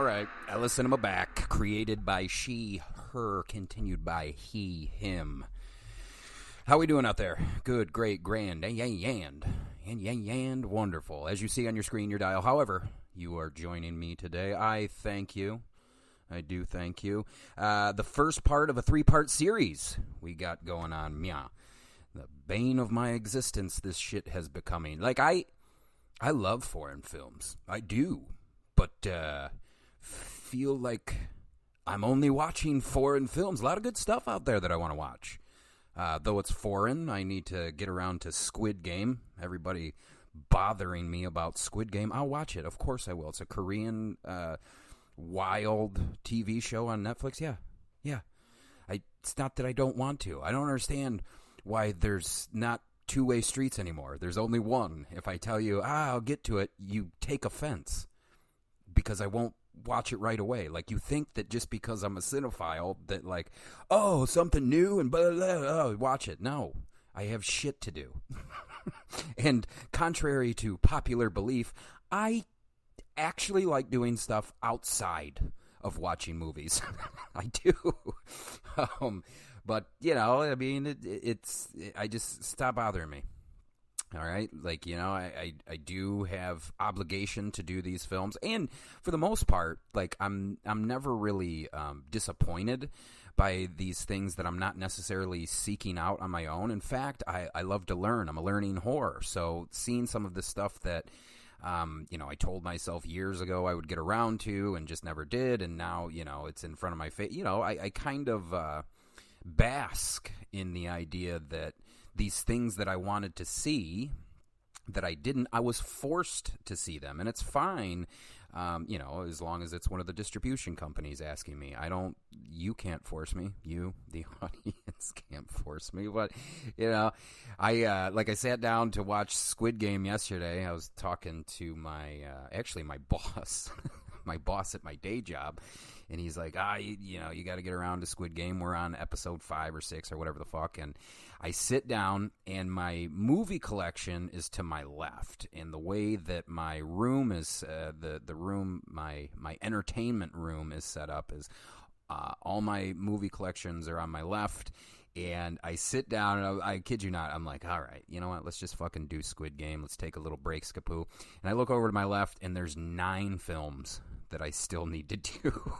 All right. Ellis Cinema back. Created by she, her, continued by he, him. How we doing out there? Good, great, grand, and wonderful. As you see on your screen, your dial. However, you are joining me today. I thank you. I do thank you. The first part of a 3-part series we got going on. Yeah. The bane of my existence this shit has becoming. Like, I love foreign films. I do. But feel like I'm only watching foreign films. A lot of good stuff out there that I want to watch. Though it's foreign, I need to get around to Squid Game. Everybody bothering me about Squid Game. I'll watch it. Of course I will. It's a Korean wild TV show on Netflix. Yeah. It's not that I don't want to. I don't understand why there's not two-way streets anymore. There's only one. If I tell you, I'll get to it, you take offense because I won't watch it right away. Like, you think that just because I'm a cinephile that, like, oh, something new and blah, blah, blah, oh, watch it. No, I have shit to do. And contrary to popular belief, I actually like doing stuff outside of watching movies. I do. But, you know, I mean, I just, stop bothering me. All right, like, you know, I do have obligation to do these films, and for the most part, like, I'm never really disappointed by these things that I'm not necessarily seeking out on my own. In fact, I love to learn. I'm a learning whore, so seeing some of this stuff that, you know, I told myself years ago I would get around to and just never did, and now, you know, it's in front of my face. You know, I kind of bask in the idea that these things that I wanted to see that I didn't, I was forced to see them. And it's fine, you know, as long as it's one of the distribution companies asking me. You can't force me. You, the audience, can't force me. But, you know, I sat down to watch Squid Game yesterday. I was talking to my boss, my boss at my day job. And he's like, you know, you got to get around to Squid Game. We're on episode 5 or 6 or whatever the fuck. And I sit down, and my movie collection is to my left. And the way that my room is, the room, my entertainment room is set up is all my movie collections are on my left. And I sit down, and I kid you not, I'm like, all right, you know what? Let's just fucking do Squid Game. Let's take a little break, Skapoo. And I look over to my left, and there's 9 films that I still need to do.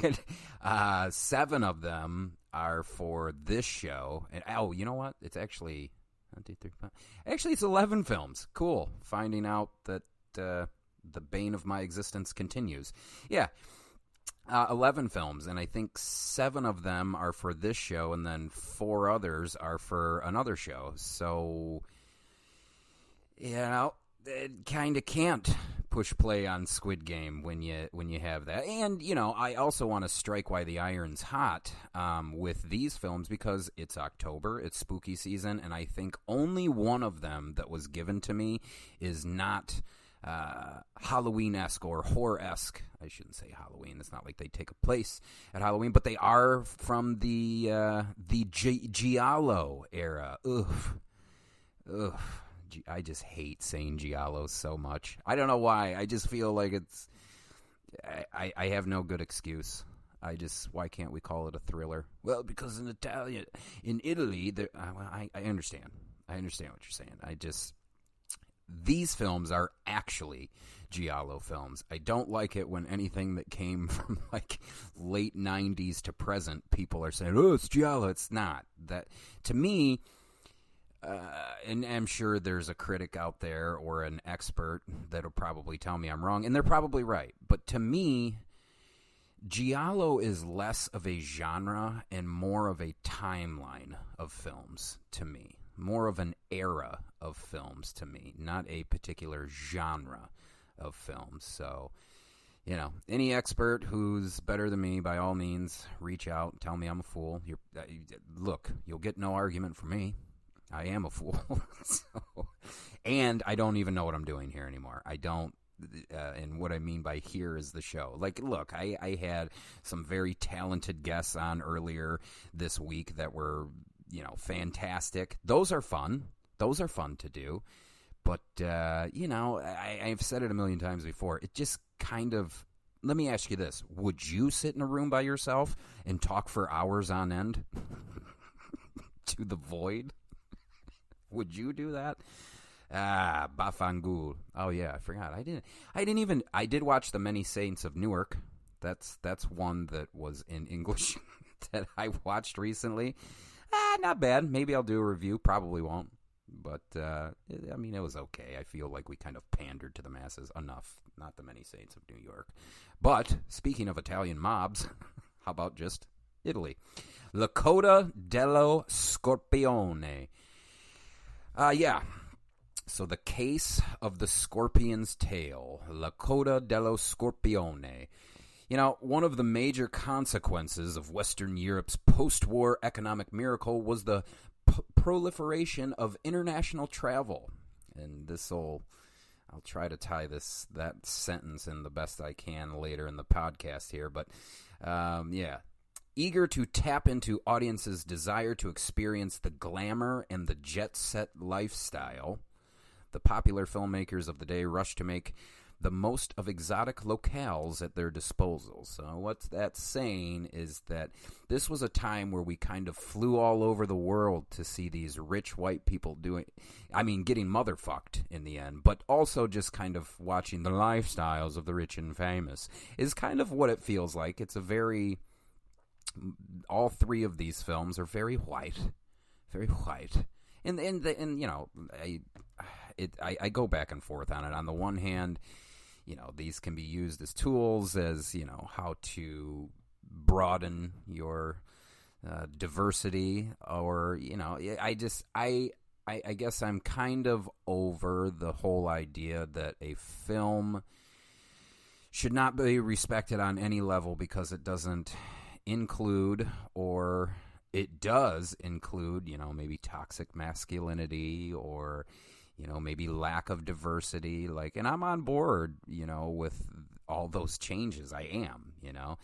And 7 of them are for this show. And oh, you know what? It's actually 1, 2, 3, 5. Actually, it's 11 films. Cool. Finding out that the bane of my existence continues. Yeah. 11 films, and I think 7 of them are for this show, and then 4 others are for another show. So, you know, it kind of can't push play on Squid Game when you have that. And, you know, I also want to strike while the iron's hot with these films because it's October, it's spooky season, and I think only one of them that was given to me is not Halloween-esque or horror-esque. I shouldn't say Halloween. It's not like they take a place at Halloween, but they are from the Giallo era. Ugh. I just hate saying Giallo so much. I don't know why. I just feel like it's... I have no good excuse. Why can't we call it a thriller? Well, because in Italy, I understand. I understand what you're saying. These films are actually Giallo films. I don't like it when anything that came from like late 90s to present, people are saying, oh, it's Giallo. It's not. That, to me... and I'm sure there's a critic out there or an expert that'll probably tell me I'm wrong, and they're probably right. But to me, Giallo is less of a genre and more of a timeline of films to me. More of an era of films to me, not a particular genre of films. So, you know, any expert who's better than me, by all means, reach out and tell me I'm a fool. Look, you'll get no argument from me. I am a fool. And I don't even know what I'm doing here anymore. I don't, and what I mean by here is the show. Like, look, I had some very talented guests on earlier this week that were, you know, fantastic. Those are fun. Those are fun to do. But, you know, I've said it a million times before. It just kind of let me ask you this. Would you sit in a room by yourself and talk for hours on end to the void? Would you do that? Bafangul. Oh yeah, I forgot. I did watch The Many Saints of Newark. That's one that was in English that I watched recently. Not bad. Maybe I'll do a review. Probably won't. But, I mean, it was okay. I feel like we kind of pandered to the masses enough. Not The Many Saints of New York. But, speaking of Italian mobs, how about just Italy? La Coda dello Scorpione. Yeah. So, the case of the scorpion's tail. La Coda dello Scorpione. You know, one of the major consequences of Western Europe's post-war economic miracle was the proliferation of international travel. And I'll try to tie that sentence in the best I can later in the podcast here. But, yeah. Eager to tap into audiences' desire to experience the glamour and the jet-set lifestyle, the popular filmmakers of the day rushed to make the most of exotic locales at their disposal. So what that's saying is that this was a time where we kind of flew all over the world to see these rich white people getting motherfucked in the end, but also just kind of watching the lifestyles of the rich and famous is kind of what it feels like. It's all three of these films are very white. Very white. And you know, I go back and forth on it. On the one hand, you know, these can be used as tools as, you know, how to broaden your diversity, or, you know, I guess I'm kind of over the whole idea that a film should not be respected on any level because it doesn't include, or it does include, you know, maybe toxic masculinity, or, you know, maybe lack of diversity, and I'm on board, you know, with all those changes. I am, you know.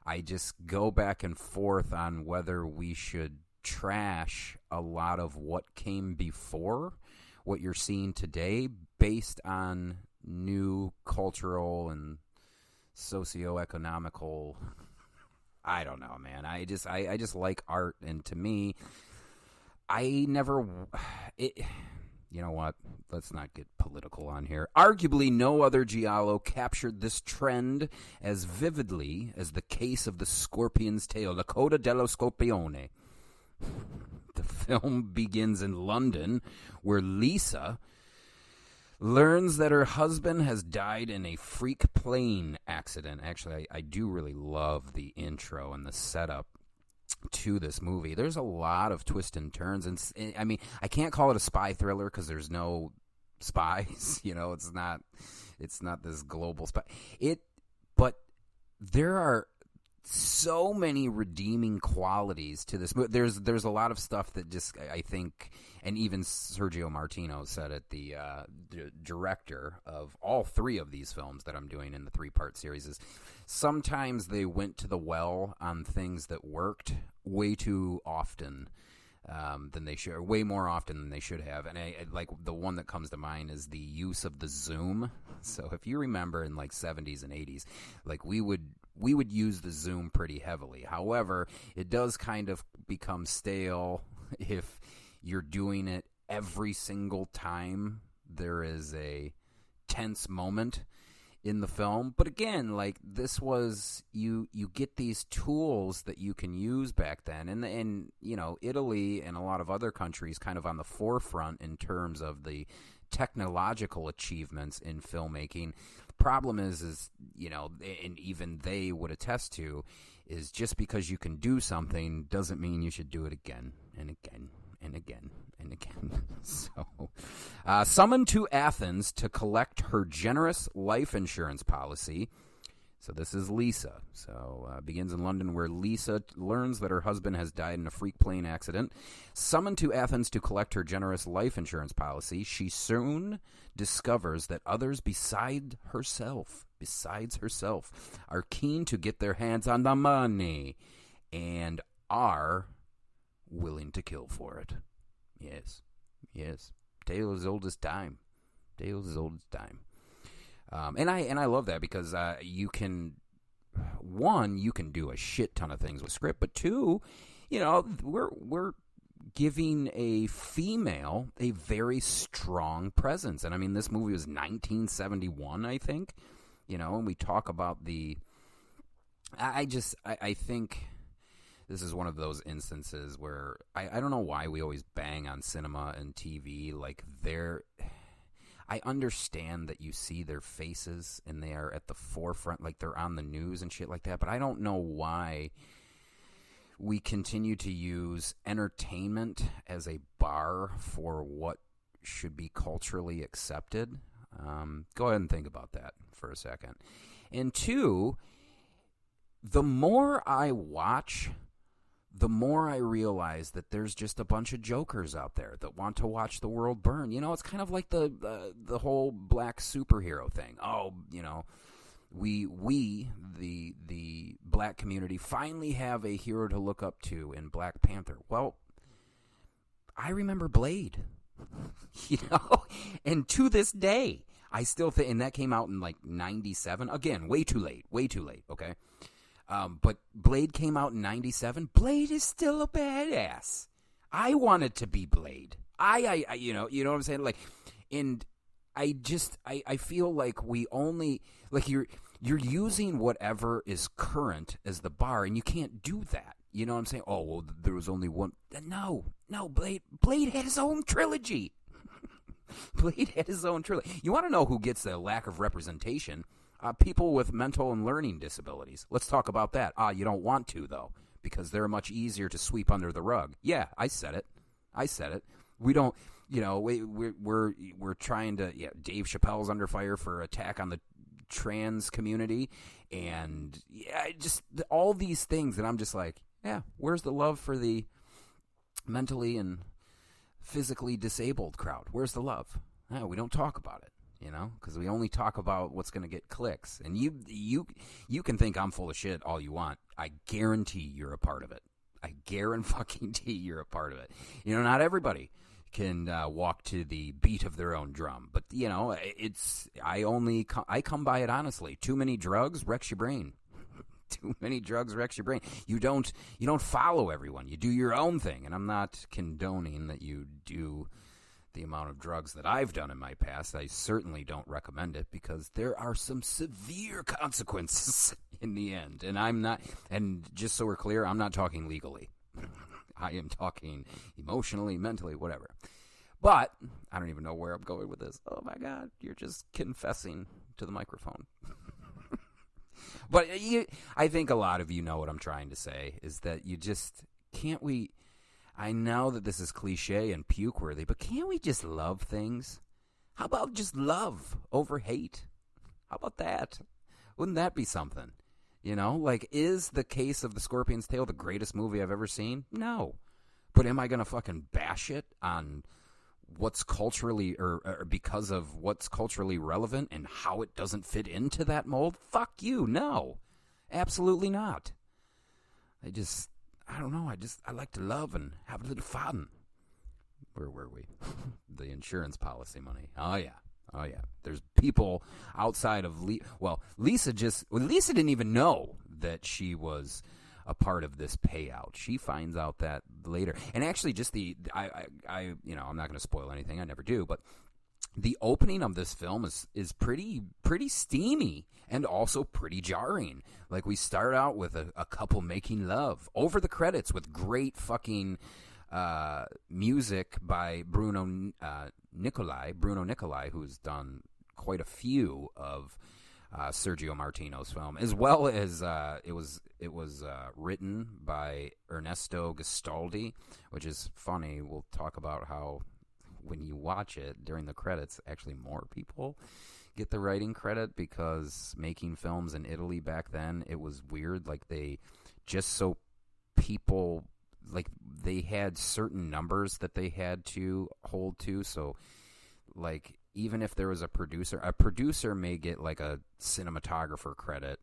I just go back and forth on whether we should trash a lot of what came before what you're seeing today based on new cultural and socioeconomical, I don't know, man. I just like art, and to me, you know what? Let's not get political on here. Arguably, no other giallo captured this trend as vividly as the case of the Scorpion's Tail, La Coda dello Scorpione. The film begins in London, where Lisa learns that her husband has died in a freak plane accident. Actually, I do really love the intro and the setup to this movie. There's a lot of twists and turns, and I mean, I can't call it a spy thriller because there's no spies. You know, it's not this global spy. But there are so many redeeming qualities to this movie. There's a lot of stuff that just, I think, and even Sergio Martino said it, the director of all three of these films that I'm doing in the 3-part series, is sometimes they went to the well on things that worked way too often than they should, or way more often than they should have. And I like, the one that comes to mind is the use of the zoom. So if you remember in 70s and 80s, we would use the zoom pretty heavily. However, it does kind of become stale if you're doing it every single time there is a tense moment in the film. But again, this was, you get these tools that you can use back then, and you know, Italy and a lot of other countries kind of on the forefront in terms of the technological achievements in filmmaking. Problem is, you know, and even they would attest to, is just because you can do something doesn't mean you should do it again and again and again and again. So, summoned to Athens to collect her generous life insurance policy. So this is Lisa. So begins in London, where Lisa learns that her husband has died in a freak plane accident. Summoned to Athens to collect her generous life insurance policy, she soon discovers that others besides herself, are keen to get their hands on the money and are willing to kill for it. Yes. Tale as old as time. And I love that because you can one, you can do a shit ton of things with script, but two, you know, we're giving a female a very strong presence. And I mean, this movie was 1971, I think, you know, and we talk about I think this is one of those instances where I don't know why we always bang on cinema and TV. Like, I understand that you see their faces and they are at the forefront, like they're on the news and shit like that, but I don't know why we continue to use entertainment as a bar for what should be culturally accepted. Go ahead and think about that for a second. And two, the more I watch, the more I realize that there's just a bunch of jokers out there that want to watch the world burn. You know, it's kind of like the whole black superhero thing. Oh, you know, we the black community finally have a hero to look up to in Black Panther. Well, I remember Blade, you know, and to this day, I still think, and that came out in like 97. Again, way too late, okay? But Blade came out in 97. Blade is still a badass. I wanted to be Blade. I you know what I'm saying? Like, and I feel like we only, like, you're using whatever is current as the bar, and you can't do that. You know what I'm saying? Oh, well, there was only one. No, Blade had his own trilogy. Blade had his own trilogy. You want to know who gets the lack of representation? People with mental and learning disabilities. Let's talk about that. You don't want to, though, because they're much easier to sweep under the rug. Yeah, I said it. We don't, you know, we're trying to, yeah, Dave Chappelle's under fire for attack on the trans community, and yeah, just all these things, and I'm just like, yeah, where's the love for the mentally and physically disabled crowd? Where's the love? We don't talk about it, you know, because we only talk about what's going to get clicks. And you can think I'm full of shit all you want. I guarantee you're a part of it. I guarantee you're a part of it. You know, not everybody can walk to the beat of their own drum, but you know, I come by it honestly. Too many drugs wrecks your brain. Too many drugs wrecks your brain. You don't follow everyone. You do your own thing. And I'm not condoning that you do the amount of drugs that I've done in my past. I certainly don't recommend it, because there are some severe consequences in the end. And I'm not, and just so we're clear, I'm not talking legally. I am talking emotionally, mentally, whatever. But I don't even know where I'm going with this. Oh my God, you're just confessing to the microphone. But I think a lot of you know what I'm trying to say, is that you just, can't we, I know that this is cliche and puke-worthy, but can't we just love things? How about just love over hate? How about that? Wouldn't that be something? You know, like, is The Case of the Scorpion's Tail the greatest movie I've ever seen? No. But am I going to fucking bash it on what's culturally, or because of what's culturally relevant and how it doesn't fit into that mold? Fuck you. No. Absolutely not. I don't know. I like to love and have a little fun. Where were we? The insurance policy money. Oh, yeah. There's people outside of Lisa didn't even know that she was a part of this payout. She finds out that later. And actually, just I'm not going to spoil anything. I never do. But the opening of this film is pretty steamy and also pretty jarring. Like, we start out with a couple making love over the credits with great fucking music by Bruno Nicolai, who's done quite a few of Sergio Martino's film, as well as it was written by Ernesto Gastaldi, which is funny. We'll talk about how when you watch it during the credits, actually more people get the writing credit, because making films in Italy back then, it was weird. Like, they just so people, like, they had certain numbers that they had to hold to. So, like, even if there was a producer may get like a cinematographer credit,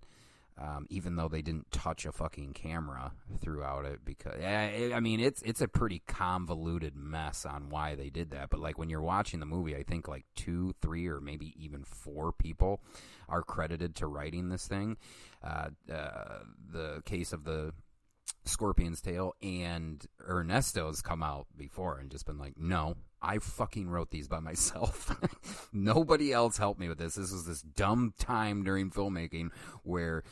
even though they didn't touch a fucking camera throughout it. Because I mean, it's a pretty convoluted mess on why they did that. But like when you're watching the movie, I think like 2, 3, or maybe even 4 people are credited to writing this thing. The case of the Scorpion's Tail, and Ernesto's come out before and just been like, no, I fucking wrote these by myself. Nobody else helped me with this. This was this dumb time during filmmaking where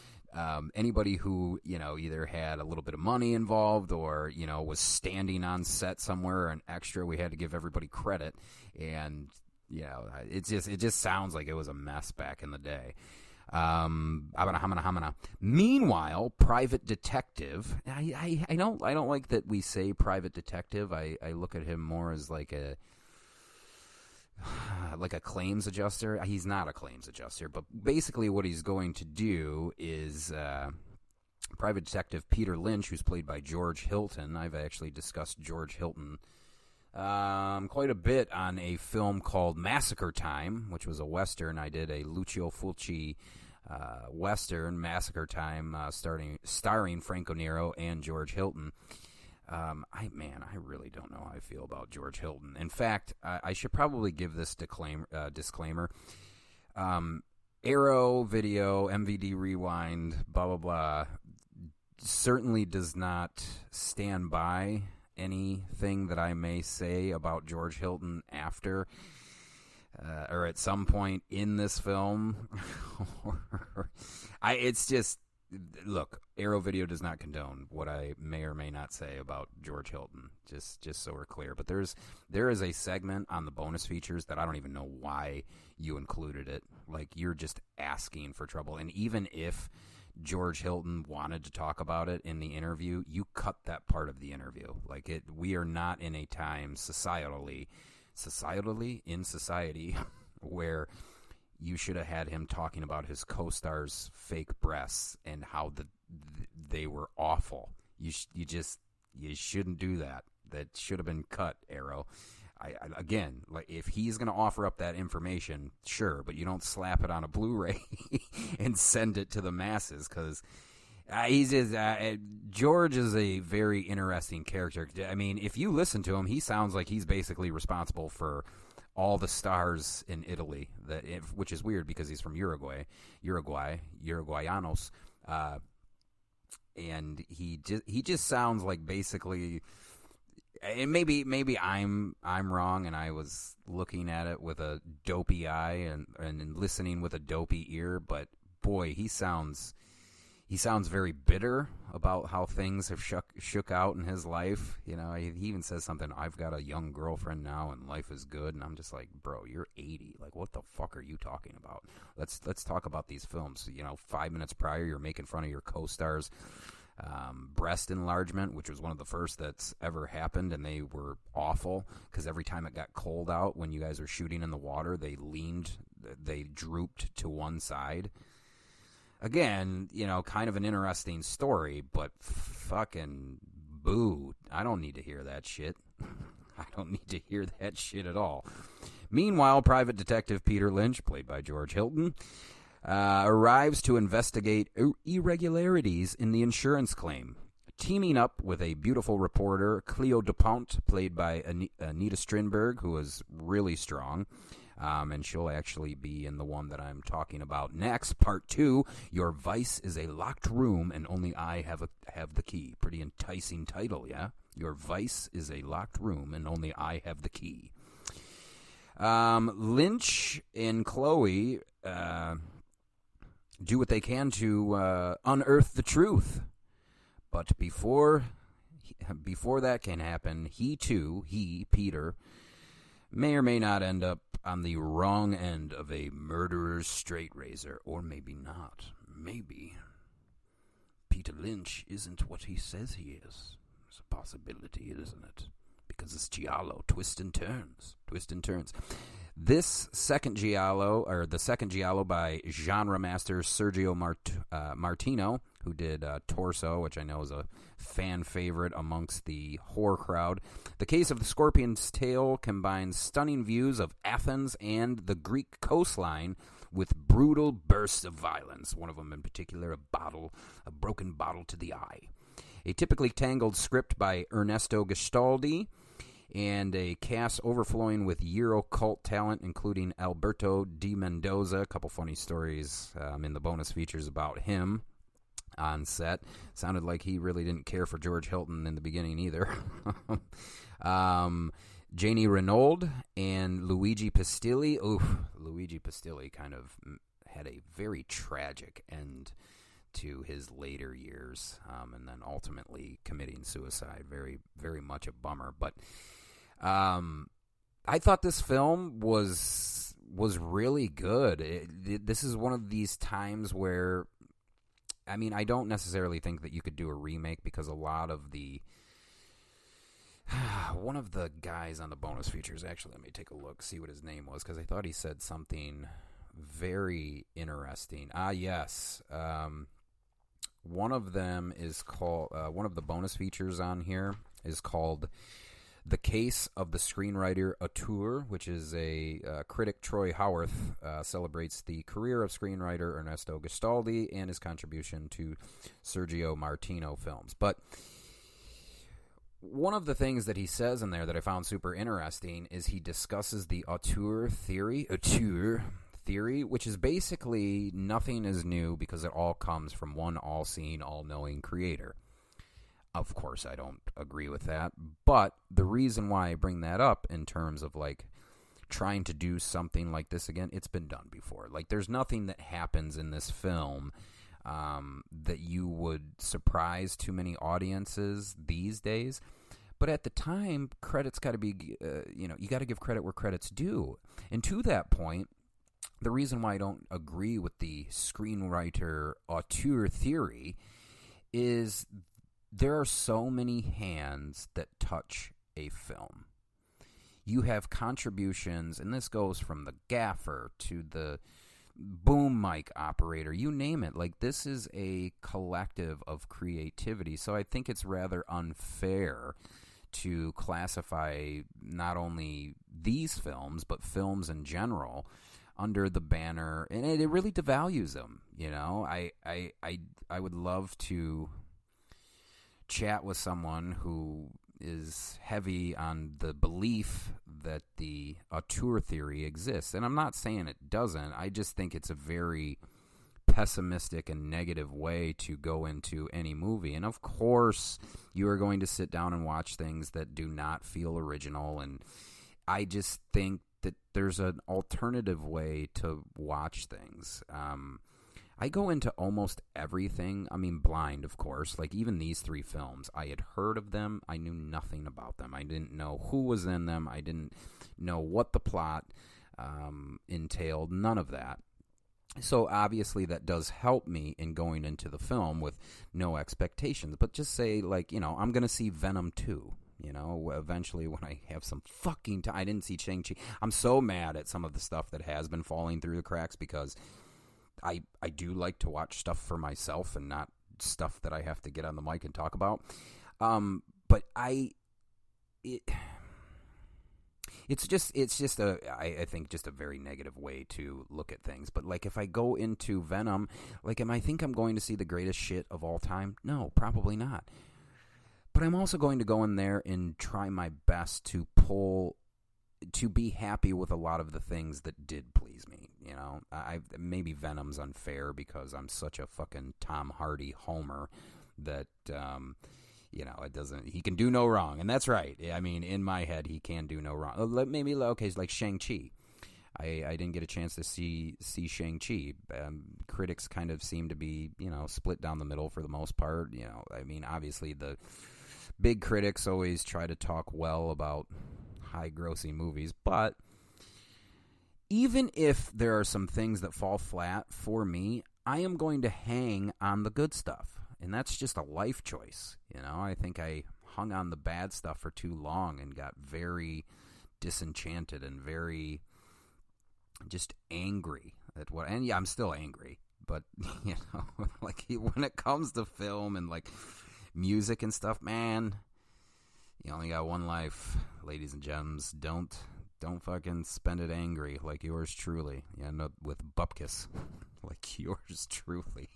anybody who, either had a little bit of money involved or, was standing on set somewhere, an extra, we had to give everybody credit. And, it just sounds like it was a mess back in the day. Meanwhile, private detective. I don't like that we say private detective. I look at him more as like a claims adjuster. He's not a claims adjuster, but basically what he's going to do is private detective Peter Lynch, who's played by George Hilton. I've actually discussed George Hilton quite a bit on a film called Massacre Time, which was a Western. I did a Lucio Fulci Western, Massacre Time, starring Franco Nero and George Hilton. I really don't know how I feel about George Hilton. In fact, I should probably give this disclaimer. Arrow Video, MVD Rewind, blah, blah, blah, certainly does not stand by anything that I may say about George Hilton after or at some point in this film. It's just, look, Arrow Video does not condone what I may or may not say about George Hilton, just so we're clear. But there is a segment on the bonus features that I don't even know why you included it. Like, you're just asking for trouble. And even if George Hilton wanted to talk about it in the interview, you cut that part of the interview. Like, we are not in a time societally in society where you should have had him talking about his co-stars' fake breasts and how they were awful. You shouldn't do that. That should have been cut, Arrow. Again, like, if he's going to offer up that information, sure, but you don't slap it on a Blu-ray and send it to the masses, because George is a very interesting character. I mean, if you listen to him, he sounds like he's basically responsible for all the stars in Italy, which is weird because he's from Uruguayanos, and he just sounds like basically. And maybe I'm wrong, and I was looking at it with a dopey eye and listening with a dopey ear. But boy, he sounds very bitter about how things have shook out in his life. He even says something. I've got a young girlfriend now, and life is good. And I'm just like, bro, you're 80. Like, what the fuck are you talking about? Let's talk about these films. 5 minutes prior, you're making fun of your co-stars. Breast enlargement, which was one of the first that's ever happened, and they were awful because every time it got cold out when you guys were shooting in the water, they drooped to one side. Again, kind of an interesting story, but fucking boo. I don't need to hear that shit. I don't need to hear that shit at all. Meanwhile, private detective Peter Lynch, played by George Hilton, arrives to investigate irregularities in the insurance claim, teaming up with a beautiful reporter, Cleo DuPont, played by Anita Strindberg, who is really strong, and she'll actually be in the one that I'm talking about next, Part 2, Your Vice is a Locked Room and Only I Have the Key. Pretty enticing title, yeah? Your Vice is a Locked Room and Only I Have the Key. Lynch and Chloe do what they can to unearth the truth. But before that can happen, Peter, may or may not end up on the wrong end of a murderer's straight razor. Or maybe not. Maybe Peter Lynch isn't what he says he is. It's a possibility, isn't it? Because it's Giallo, twists and turns. This second Giallo, or the second Giallo by genre master Sergio Martino, who did Torso, which I know is a fan favorite amongst the horror crowd. The Case of the Scorpion's Tail combines stunning views of Athens and the Greek coastline with brutal bursts of violence, one of them in particular, a broken bottle to the eye. A typically tangled script by Ernesto Gastaldi, and a cast overflowing with Euro cult talent, including Alberto Di Mendoza. A couple funny stories in the bonus features about him on set. Sounded like he really didn't care for George Hilton in the beginning either. Janie Renaud and Luigi Pistilli. Luigi Pistilli kind of had a very tragic end to his later years, and then ultimately committing suicide. Very, very much a bummer. But I thought this film was really good. This is one of these times where, I mean, I don't necessarily think that you could do a remake, because a lot of the one of the guys on the bonus features, actually, let me take a look, see what his name was, because I thought he said something very interesting. Yes. One of them is called, one of the bonus features on here is called The Case of the Screenwriter Auteur, which is a critic, Troy Howarth, celebrates the career of screenwriter Ernesto Gastaldi and his contribution to Sergio Martino films. But one of the things that he says in there that I found super interesting is he discusses the auteur theory, which is basically nothing is new because it all comes from one all-seeing, all-knowing creator. Of course, I don't agree with that, but the reason why I bring that up in terms of, like, trying to do something like this again, it's been done before. Like, there's nothing that happens in this film that you would surprise too many audiences these days. But at the time, credit's got to be, you got to give credit where credit's due. And to that point, the reason why I don't agree with the screenwriter auteur theory is there are so many hands that touch a film. You have contributions, and this goes from the gaffer to the boom mic operator, you name it. Like, this is a collective of creativity. So I think it's rather unfair to classify not only these films, but films in general under the banner, and it really devalues them. I would love to chat with someone who is heavy on the belief that the auteur theory exists. And I'm not saying it doesn't. I just think it's a very pessimistic and negative way to go into any movie. And of course, you are going to sit down and watch things that do not feel original. And I just think that there's an alternative way to watch things. I go into almost everything. I mean, blind, of course. Like, even these three films, I had heard of them. I knew nothing about them. I didn't know who was in them. I didn't know what the plot entailed. None of that. So, obviously, that does help me in going into the film with no expectations. But just say, like, I'm going to see Venom 2. Eventually when I have some fucking time. I didn't see Shang-Chi. I'm so mad at some of the stuff that has been falling through the cracks because I do like to watch stuff for myself and not stuff that I have to get on the mic and talk about. But it's just I think just a very negative way to look at things. But like, if I go into Venom, like, I think I'm going to see the greatest shit of all time? No, probably not. But I'm also going to go in there and try my best to be happy with a lot of the things that did please me. Maybe Venom's unfair because I'm such a fucking Tom Hardy homer that, it doesn't, he can do no wrong. And that's right. I mean, in my head, he can do no wrong. Maybe, okay, it's like Shang-Chi. I didn't get a chance to see Shang-Chi. Critics kind of seem to be, split down the middle for the most part. I mean, obviously the big critics always try to talk well about high-grossing movies, but even if there are some things that fall flat for me, I am going to hang on the good stuff, and that's just a life choice. I think I hung on the bad stuff for too long and got very disenchanted and very just angry at what, and yeah, I'm still angry, but like, when it comes to film and like music and stuff, man, you only got one life, ladies and gems. Don't Don't fucking spend it angry like yours truly. You end up with bupkis like yours truly.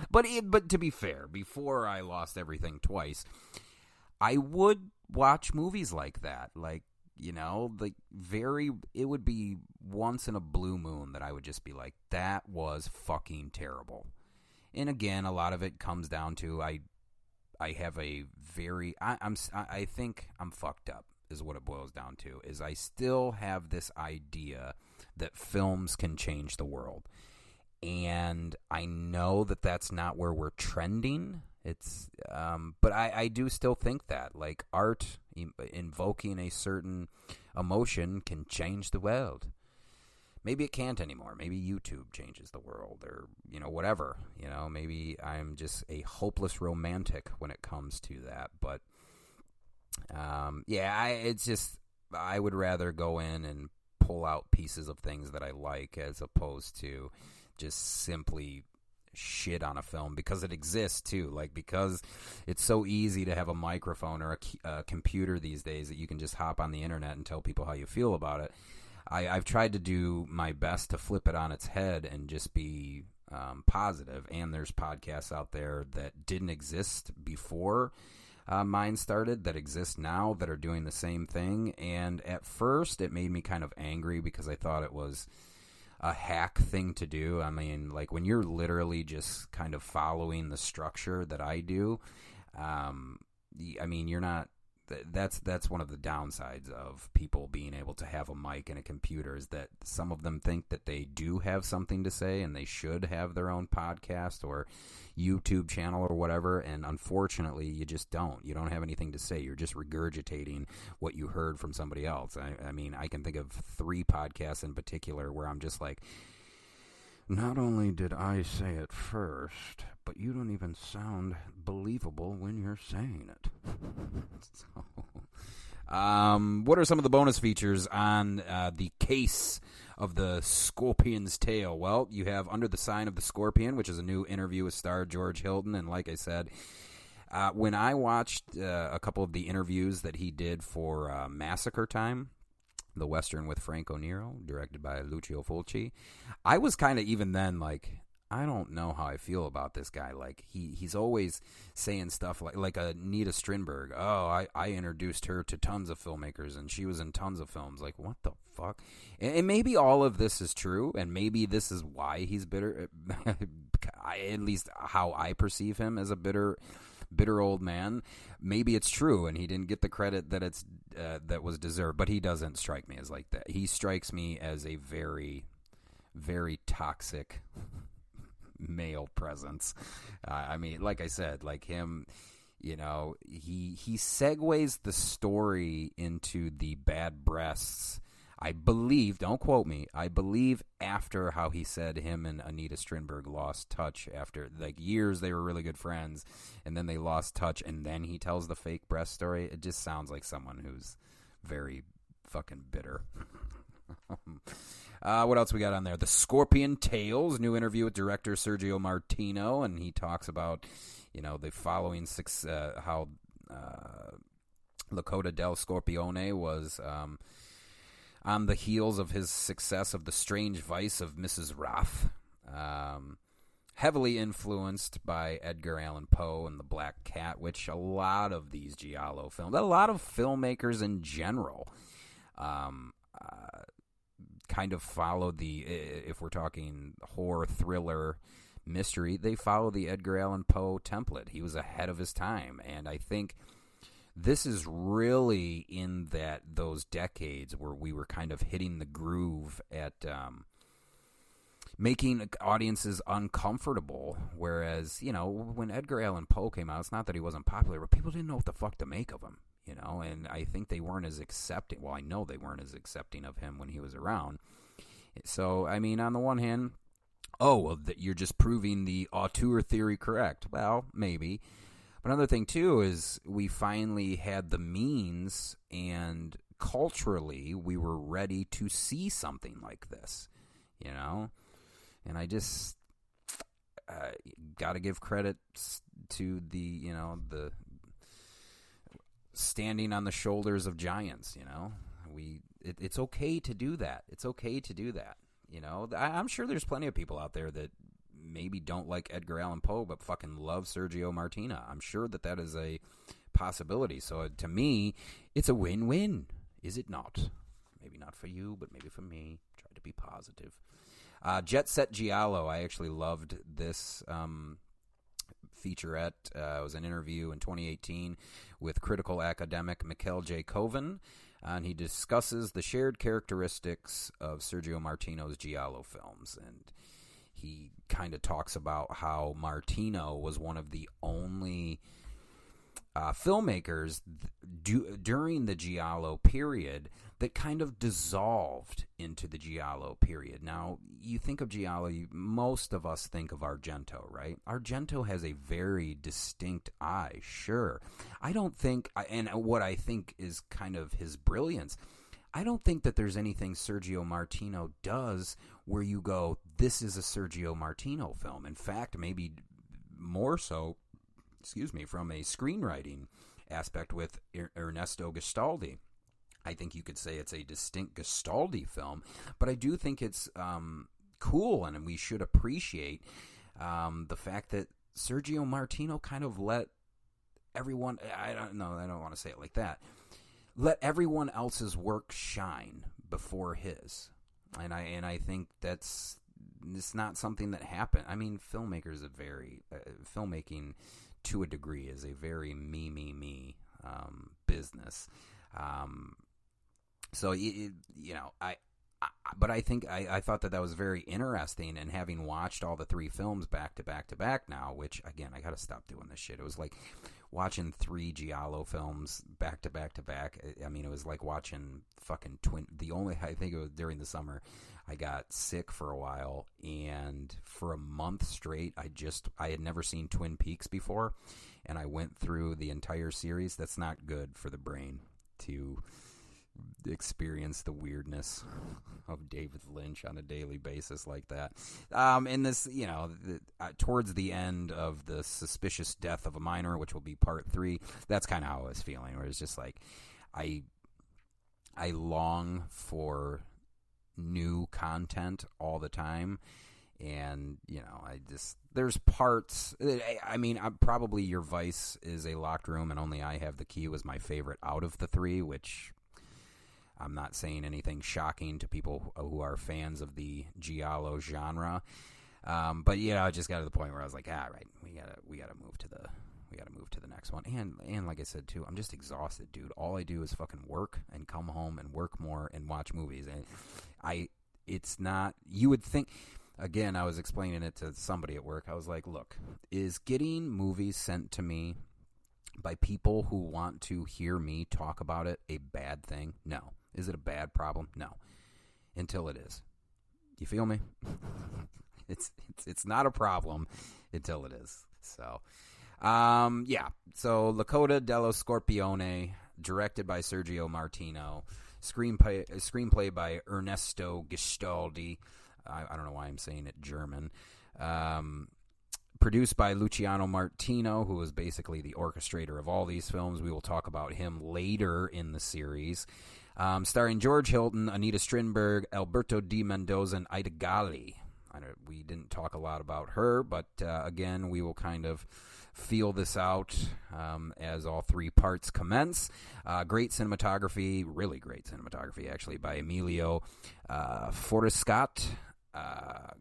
But to be fair, before I lost everything twice, I would watch movies like that. Like, it would be once in a blue moon that I would just be like, that was fucking terrible. And again, a lot of it comes down to I have a very I think I'm fucked up is what it boils down to. Is I still have this idea that films can change the world, and I know that that's not where we're trending. It's but I do still think that, like, art invoking a certain emotion can change the world. Maybe it can't anymore. Maybe YouTube changes the world, or, whatever. Maybe I'm just a hopeless romantic when it comes to that. But, I would rather go in and pull out pieces of things that I like as opposed to just simply shit on a film because it exists too. Like, because it's so easy to have a microphone or a computer these days that you can just hop on the internet and tell people how you feel about it. I've tried to do my best to flip it on its head and just be positive. And there's podcasts out there that didn't exist before mine started, that exist now, that are doing the same thing. And at first, it made me kind of angry because I thought it was a hack thing to do. I mean, like, when you're literally just kind of following the structure that I do, you're not. That's one of the downsides of people being able to have a mic and a computer, is that some of them think that they do have something to say and they should have their own podcast or YouTube channel or whatever, and unfortunately you just don't. You don't have anything to say. You're just regurgitating what you heard from somebody else. I mean, I can think of 3 podcasts in particular where I'm just like, not only did I say it first, but you don't even sound believable when you're saying it. What are some of the bonus features on the case of the Scorpion's Tail? Well, you have Under the Sign of the Scorpion, which is a new interview with star George Hilton. And like I said, when I watched a couple of the interviews that he did for Massacre Time, the Western with Franco Nero, directed by Lucio Fulci, I was kind of even then like, I don't know how I feel about this guy. Like, he's always saying stuff like Anita Strindberg. Oh, I introduced her to tons of filmmakers, and she was in tons of films. Like, what the fuck? And maybe all of this is true, and maybe this is why he's bitter. At least how I perceive him, as a bitter old man. Maybe it's true, and he didn't get the credit that that was deserved. But he doesn't strike me as like that. He strikes me as a very, very toxic male presence. I mean, like I said, like him, he segues the story into the bad breasts, I believe, don't quote me, I believe after how he said him and Anita Strindberg lost touch after, like, years they were really good friends, and then they lost touch, and then he tells the fake breast story. It just sounds like someone who's very fucking bitter. What else we got on there? The Scorpion Tales, new interview with director Sergio Martino, and he talks about, the following how La Coda dello Scorpione was on the heels of his success of The Strange Vice of Mrs. Roth, heavily influenced by Edgar Allan Poe and The Black Cat, which a lot of these giallo films, a lot of filmmakers in general, kind of follow if we're talking horror, thriller, mystery, they follow the Edgar Allan Poe template. He was ahead of his time, and I think this is really in those decades where we were kind of hitting the groove at making audiences uncomfortable. Whereas, when Edgar Allan Poe came out, it's not that he wasn't popular, but people didn't know what the fuck to make of him. And I think they weren't as accepting. Well, I know they weren't as accepting of him when he was around. So, I mean, on the one hand, you're just proving the auteur theory correct. Well, maybe. But another thing, too, is we finally had the means, and culturally, we were ready to see something like this, And I just got to give credit to the standing on the shoulders of giants, It's okay to do that. It's okay to do that. You know, I'm sure there's plenty of people out there that maybe don't like Edgar Allan Poe but fucking love Sergio Martina. I'm sure that is a possibility. So to me, it's a win-win. Is it not? Maybe not for you, but maybe for me. Try to be positive. Jet Set Giallo. I actually loved this featurette. It was an interview in 2018 with critical academic Mikhail J. Koven, and he discusses the shared characteristics of Sergio Martino's Giallo films, and he kind of talks about how Martino was one of the only filmmakers during the Giallo period that kind of dissolved into the Giallo period. Now, you think of Giallo, most of us think of Argento, right? Argento has a very distinct eye, sure. I don't think, and what I think is kind of his brilliance, I don't think that there's anything Sergio Martino does where you go, this is a Sergio Martino film. In fact, maybe more so, from a screenwriting aspect with Ernesto Gastaldi. I think you could say it's a distinct Gastaldi film, but I do think it's cool, and we should appreciate the fact that Sergio Martino kind of let everyone, I don't want to say it like that, let everyone else's work shine before his. And I think it's not something that happened. I mean, filmmakers are filmmaking to a degree is a very me business. So but I think I thought that was very interesting, and having watched all the three films back to back to back now, which again I got to stop doing this shit. It was like watching 3 Giallo films back to back to back. I mean, it was like watching fucking I think it was during the summer, I got sick for a while, and for a month straight, I had never seen Twin Peaks before, and I went through the entire series. That's not good for the brain to experience the weirdness of David Lynch on a daily basis like that. And this, towards the end of The Suspicious Death of a Minor, which will be part 3, that's kind of how I was feeling, where it's just like, I long for new content all the time. And, there's parts, I mean, probably Your Vice is a locked room and Only I Have the Key was my favorite out of the 3, which I'm not saying anything shocking to people who are fans of the Giallo genre. But I just got to the point where I was like, right, we gotta move to the next one. And like I said too, I'm just exhausted, dude. All I do is fucking work and come home and work more and watch movies. And it's not, you would think, again, I was explaining it to somebody at work. I was like, look, is getting movies sent to me by people who want to hear me talk about it a bad thing? No. Is it a bad problem? No. Until it is. You feel me? It's not a problem until it is. So, So, La Coda dello Scorpione, directed by Sergio Martino, screenplay by Ernesto Gastaldi. I don't know why I'm saying it German. Produced by Luciano Martino, who is basically the orchestrator of all these films. We will talk about him later in the series. Starring George Hilton, Anita Strindberg, Alberto Di Mendoza, and Ida Gali. We didn't talk a lot about her, but again, we will kind of feel this out as all 3 parts commence. Great cinematography, really great cinematography, actually, by Emilio Forrescat.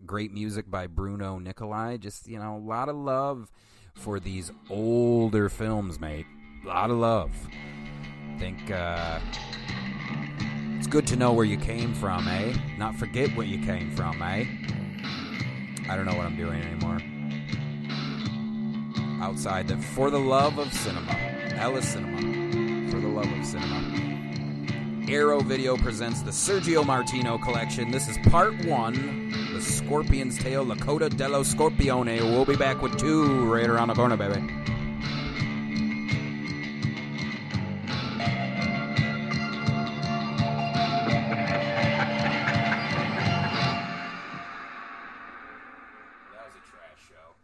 Great music by Bruno Nicolai. Just, a lot of love for these older films, mate. A lot of love. I think it's good to know where you came from, eh? Not forget where you came from, eh? I don't know what I'm doing anymore. Outside that, for the love of cinema. Ellis Cinema. For the love of cinema. Arrow Video presents the Sergio Martino collection. This is part 1, The Scorpion's Tail, La Coda dello Scorpione. We'll be back with 2 right around the corner, baby. That was a trash show.